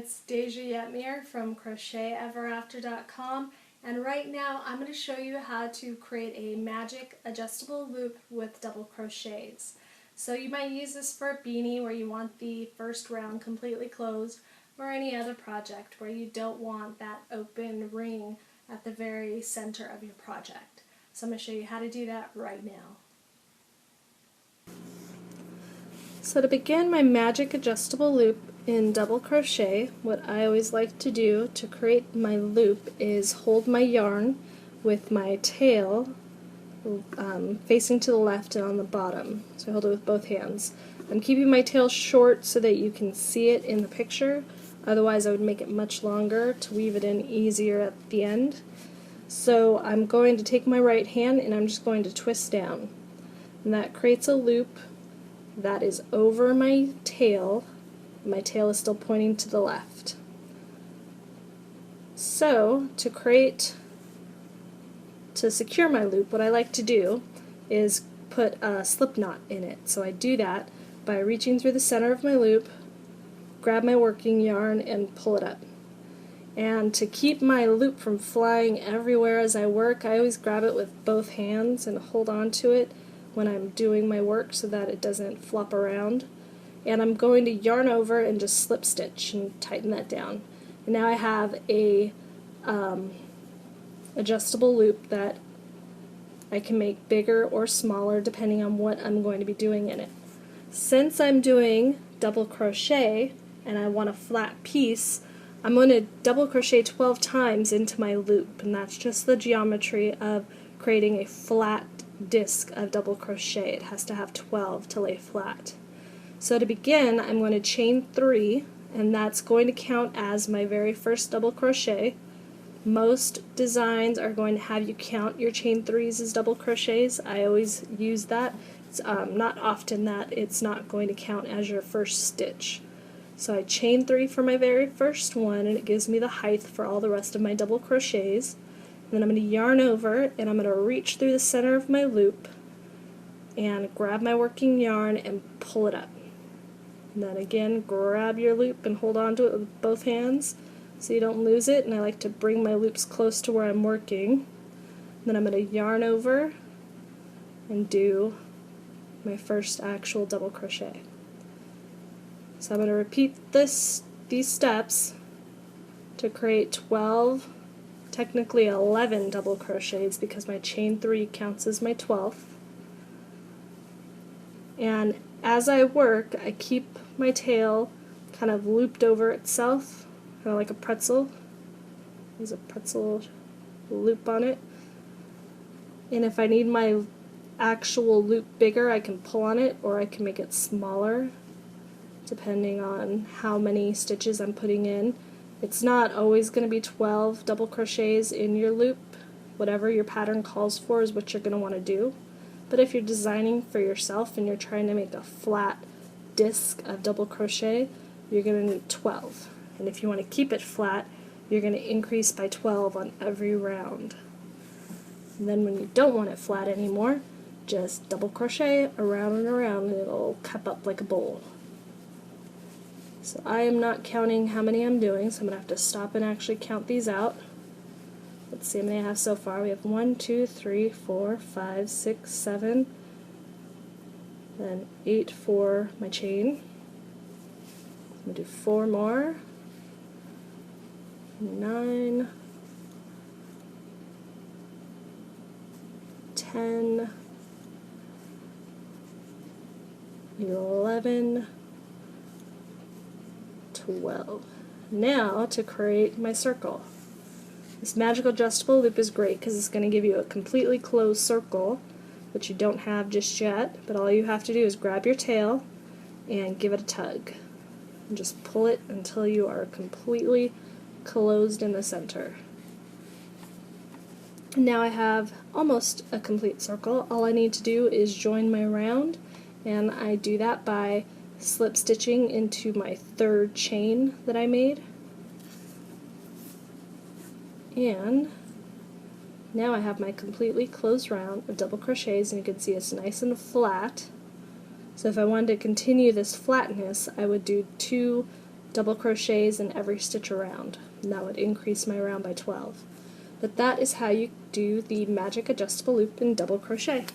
it's Deja Yetmir from CrochetEverAfter.com, and right now I'm going to show you how to create a magic adjustable loop with double crochets. So you might use this for a beanie where you want the first round completely closed, or any other project where you don't want that open ring at the very center of your project. So I'm going to show you how to do that right now. So to begin my magic adjustable loop in double crochet, what I always like to do to create my loop is hold my yarn with my tail facing to the left and on the bottom. So I hold it with both hands. I'm keeping my tail short so that you can see it in the picture, otherwise I would make it much longer to weave it in easier at the end. So I'm going to take my right hand and I'm just going to twist down. And that creates a loop that is over my tail. My tail is still pointing to the left. So to secure my loop, what I like to do is put a slip knot in it. So I do that by reaching through the center of my loop, grab my working yarn and pull it up. And to keep my loop from flying everywhere as I work, I always grab it with both hands and hold on to it when I'm doing my work so that it doesn't flop around. And I'm going to yarn over and just slip stitch and tighten that down. And now I have a adjustable loop that I can make bigger or smaller depending on what I'm going to be doing in it. Since I'm doing double crochet and I want a flat piece, I'm going to double crochet 12 times into my loop, and that's just the geometry of creating a flat disc of double crochet. It has to have 12 to lay flat. So to begin, I'm going to chain 3, and that's going to count as my very first double crochet. Most designs are going to have you count your chain 3s as double crochets. I always use that. It's not often that it's not going to count as your first stitch. So I chain 3 for my very first one, and it gives me the height for all the rest of my double crochets. Then I'm going to yarn over and I'm going to reach through the center of my loop and grab my working yarn and pull it up. And then again, grab your loop and hold on to it with both hands so you don't lose it. And I like to bring my loops close to where I'm working. Then I'm going to yarn over and do my first actual double crochet. So I'm going to repeat these steps to create 12, technically 11 double crochets because my chain 3 counts as my 12th. And as I work, I keep my tail kind of looped over itself, kind of like a pretzel. There's a pretzel loop on it. And if I need my actual loop bigger, I can pull on it, or I can make it smaller depending on how many stitches I'm putting in. It's not always going to be 12 double crochets in your loop. Whatever your pattern calls for is what you're going to want to do. But if you're designing for yourself and you're trying to make a flat disc of double crochet, you're going to need 12. And if you want to keep it flat, you're going to increase by 12 on every round. And then when you don't want it flat anymore, just double crochet around and around and it'll cup up like a bowl. So I am not counting how many I'm doing, so I'm going to have to stop and actually count these out. Let's see how many I have so far. We have 1, 2, 3, 4, 5, 6, 7, then 8 for my chain. I'm going to do 4 more, 9, 10, 11, 12. Now to create my circle. This magical adjustable loop is great because it's going to give you a completely closed circle, which you don't have just yet, but all you have to do is grab your tail and give it a tug. And just pull it until you are completely closed in the center. Now I have almost a complete circle. All I need to do is join my round, and I do that by slip stitching into my 3rd chain that I made. And now I have my completely closed round of double crochets, and you can see it's nice and flat. So if I wanted to continue this flatness, I would do 2 double crochets in every stitch around, and that would increase my round by 12. But that is how you do the magic adjustable loop in double crochet.